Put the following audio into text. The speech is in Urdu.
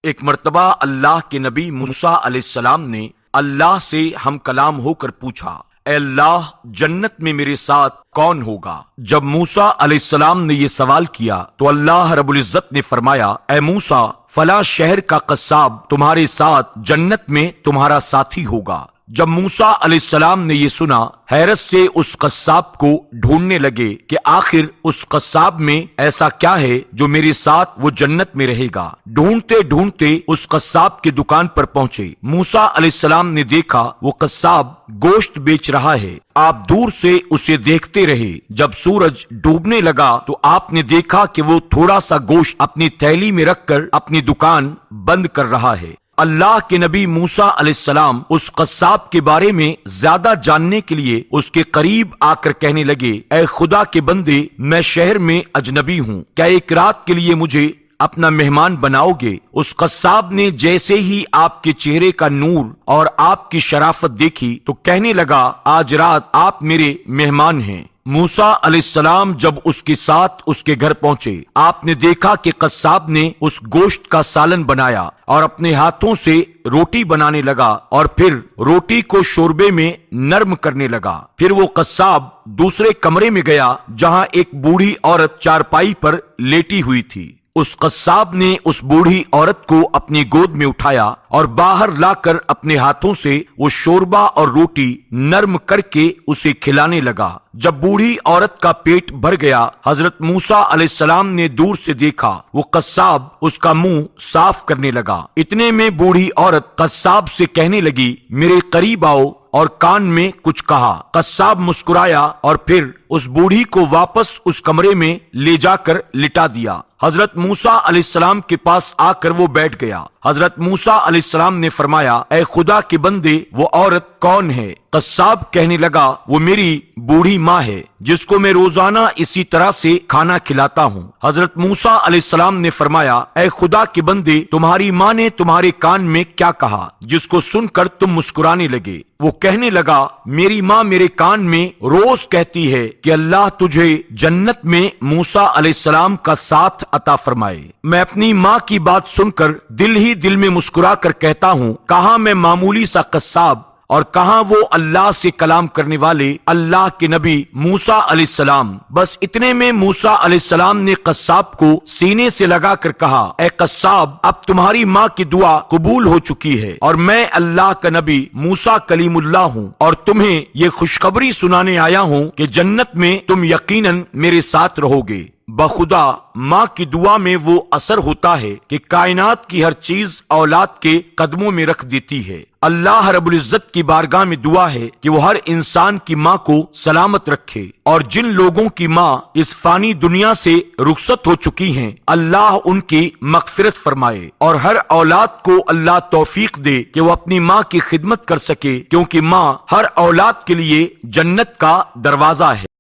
ایک مرتبہ اللہ کے نبی موسیٰ علیہ السلام نے اللہ سے ہم کلام ہو کر پوچھا، اے اللہ، جنت میں میرے ساتھ کون ہوگا؟ جب موسیٰ علیہ السلام نے یہ سوال کیا تو اللہ رب العزت نے فرمایا، اے موسیٰ، فلاں شہر کا قصاب تمہارے ساتھ جنت میں تمہارا ساتھی ہوگا۔ جب موسیٰ علیہ السلام نے یہ سنا، حیرت سے اس قصاب کو ڈھونڈنے لگے کہ آخر اس قصاب میں ایسا کیا ہے جو میرے ساتھ وہ جنت میں رہے گا۔ ڈھونڈتے ڈھونڈتے اس قصاب کی دکان پر پہنچے۔ موسیٰ علیہ السلام نے دیکھا وہ قصاب گوشت بیچ رہا ہے۔ آپ دور سے اسے دیکھتے رہے۔ جب سورج ڈوبنے لگا تو آپ نے دیکھا کہ وہ تھوڑا سا گوشت اپنی تھیلی میں رکھ کر اپنی دکان بند کر رہا ہے۔ اللہ کے نبی موسیٰ علیہ السلام اس قصاب کے بارے میں زیادہ جاننے کے لیے اس کے قریب آ کر کہنے لگے، اے خدا کے بندے، میں شہر میں اجنبی ہوں، کیا ایک رات کے لیے مجھے اپنا مہمان بناؤ گے؟ اس قصاب نے جیسے ہی آپ کے چہرے کا نور اور آپ کی شرافت دیکھی تو کہنے لگا، آج رات آپ میرے مہمان ہیں۔ موسیٰ علیہ السلام جب اس کے ساتھ اس کے گھر پہنچے، آپ نے دیکھا کہ قصاب نے اس گوشت کا سالن بنایا اور اپنے ہاتھوں سے روٹی بنانے لگا اور پھر روٹی کو شوربے میں نرم کرنے لگا۔ پھر وہ قصاب دوسرے کمرے میں گیا جہاں ایک بوڑھی عورت چارپائی پر لیٹی ہوئی تھی۔ اس قصاب نے اس بوڑھی عورت کو اپنی گود میں اٹھایا اور باہر لا کر اپنے ہاتھوں سے وہ شوربہ اور روٹی نرم کر کے اسے کھلانے لگا۔ جب بوڑھی عورت کا پیٹ بھر گیا، حضرت موسیٰ علیہ السلام نے دور سے دیکھا وہ قصاب اس کا منہ صاف کرنے لگا۔ اتنے میں بوڑھی عورت قصاب سے کہنے لگی، میرے قریب آؤ، اور کان میں کچھ کہا۔ قصاب مسکرایا اور پھر اس بوڑھی کو واپس اس کمرے میں لے جا کر لٹا دیا۔ حضرت موسیٰ علیہ السلام کے پاس آ کر وہ بیٹھ گیا۔ حضرت موسیٰ علیہ السلام نے فرمایا، اے خدا کے بندے، وہ عورت کون ہے؟ قصاب کہنے لگا، وہ میری بوڑھی ماں ہے جس کو میں روزانہ اسی طرح سے کھانا کھلاتا ہوں۔ حضرت موسیٰ علیہ السلام نے فرمایا، اے خدا کے بندے، تمہاری ماں نے تمہارے کان میں کیا کہا جس کو سن کر تم مسکرانے لگے؟ وہ کہنے لگا، میری ماں میرے کان میں روز کہتی ہے کہ اللہ تجھے جنت میں موسیٰ علیہ السلام کا ساتھ عطا فرمائے۔ میں اپنی ماں کی بات سن کر دل ہی دل میں مسکرا کر کہتا ہوں، کہاں میں معمولی سا قصاب اور کہاں وہ اللہ سے کلام کرنے والے اللہ کے نبی موسیٰ علیہ السلام۔ بس اتنے میں موسیٰ علیہ السلام نے قصاب کو سینے سے لگا کر کہا، اے قصاب، اب تمہاری ماں کی دعا قبول ہو چکی ہے اور میں اللہ کا نبی موسیٰ کلیم اللہ ہوں اور تمہیں یہ خوشخبری سنانے آیا ہوں کہ جنت میں تم یقیناً میرے ساتھ رہو گے۔ بخدا ماں کی دعا میں وہ اثر ہوتا ہے کہ کائنات کی ہر چیز اولاد کے قدموں میں رکھ دیتی ہے۔ اللہ رب العزت کی بارگاہ میں دعا ہے کہ وہ ہر انسان کی ماں کو سلامت رکھے، اور جن لوگوں کی ماں اس فانی دنیا سے رخصت ہو چکی ہیں، اللہ ان کی مغفرت فرمائے، اور ہر اولاد کو اللہ توفیق دے کہ وہ اپنی ماں کی خدمت کر سکے، کیونکہ ماں ہر اولاد کے لیے جنت کا دروازہ ہے۔